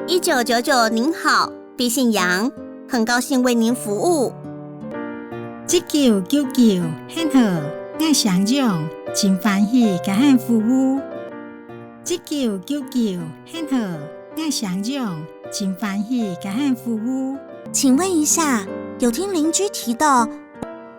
1999您好，敝姓杨，很高兴为您服务。1999很好，我想奖，真欢喜甲咱服务。1999很好，我想奖，真欢喜甲咱服务。请问一下，有听邻居提到，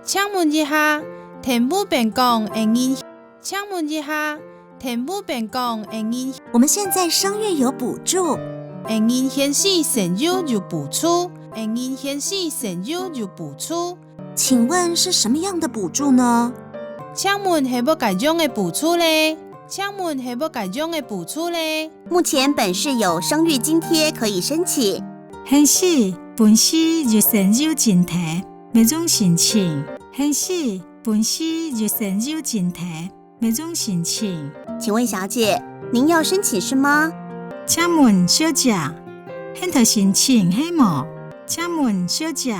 请问一下，田埔便讲会影响？请问一下，田埔便讲会影响？我们现在声乐有补助，会影响是成就就补助，会影响是成就就补助。请问是什么样的补助呢？请问是要改种的补助呢？请问是要改种的补助呢？目前本市有生育津贴可以申请。很是，本市就成就津贴，每种申请。很是，本市就成就津贴，每种申请。请问小姐，您要申请是吗？请问小姐，现在申请是吗？请问小姐，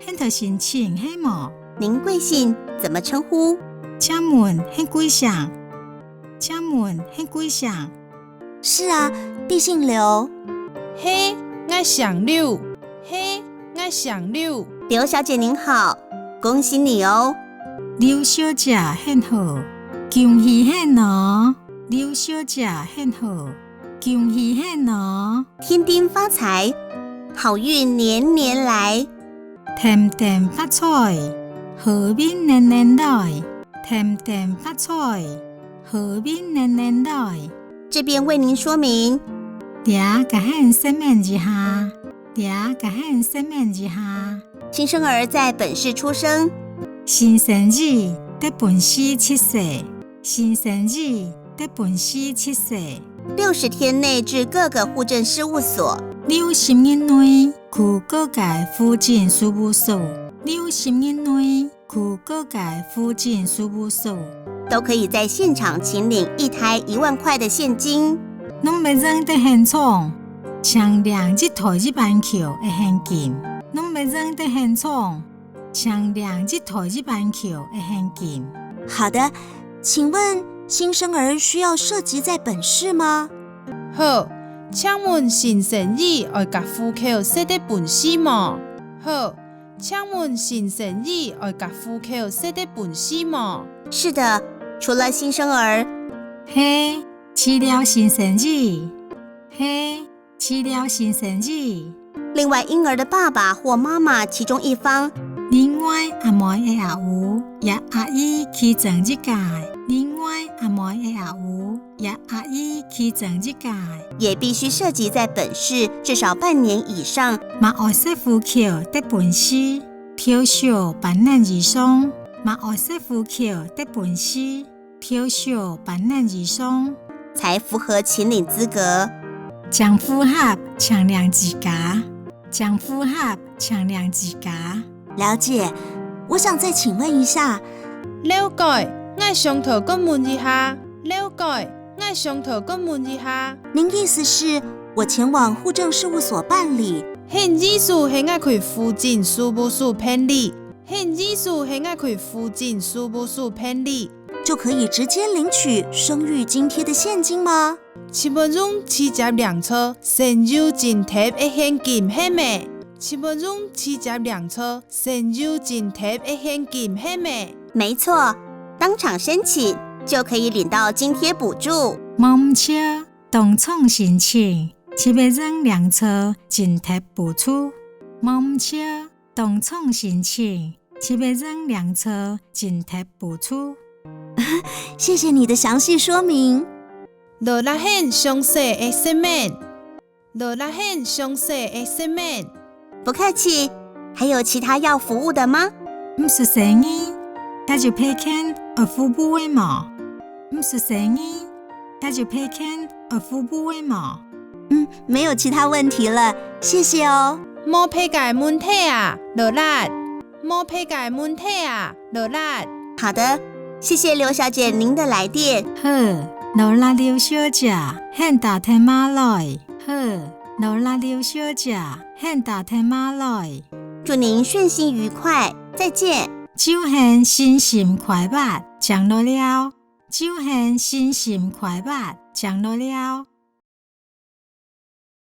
现在申请是吗？您贵姓？怎么称呼？请问很贵姓？请问很贵姓？是啊，敝姓刘。嘿，我想刘。嘿，我想刘。刘小姐您好，恭喜你哦。刘小姐很好，恭喜很哦。刘小姐很好，恭喜很哦。天丁发财，好运年年来。天天发财，好运年年来。天天发财，好运年年来。这边为您说明，嗲甲咱说明一下，嗲甲咱说明一下。新生儿在本市出生，新生儿在本市7岁，新生儿在本市7岁。60天内至各个户政事务所。60日内去各界户政事务所。60日内去各界户政事务所。都可以在现场请领一台1万块的现金。拢袂用在现场，请领一台1万块的现金。拢袂用在现场，请领一台1万块的现金。好的，请问新生儿需要涉及在本市吗？好，请问新生儿要甲户口设在本市吗？好，请问新生儿要甲户口设在本市吗？是的，除了新生儿，嘿，除了新生儿，嘿，除了新生儿。另外婴儿的爸爸或妈妈其中一方，另外阿妹的也有，也阿姨去整一届。另外阿妹的也有，也阿姨去整一届。也必须涉及在本市至少半年以上，嘛学识户口在本市，至少半年以上。嘛学识户口在本市，至少半年以上，才符合请领资格。将符合请领资格，将符合请领资格。了解。我想再请问一下，了解，我上头再问一下。了解，我上头再问一下。您意思是我前往户政事务所办理？现意思是我去户政事务所办理。现意思是我去户政事务所办理，就可以直接领取生育津贴的现金吗？请问用直接领取生育津贴的现金是吗？请问用直接领取生育津贴的现金是吗？没错，当场申请就可以领到津贴补助。冇错，当场申请就要让领取津贴补助。冇错，当场申请就要让领取津贴补助。谢谢你的详细说明。罗拉很详细的说明，罗拉很详细的说明。不客气，还有其他要服务的吗？唔是生意，那就派遣而服务的嘛。唔是生意，那就派遣而服务的嘛。没有其他问题了，谢谢哦。冇批解问题啊，罗拉。冇批解问题啊，罗拉。好的，谢谢刘小姐您的来电。好，罗拉刘小姐，很打电话来。好，罗拉刘小姐，很打电话来。祝您顺心愉快，再见。祝愿身心快乐，降落了。祝愿身心快乐，降落了。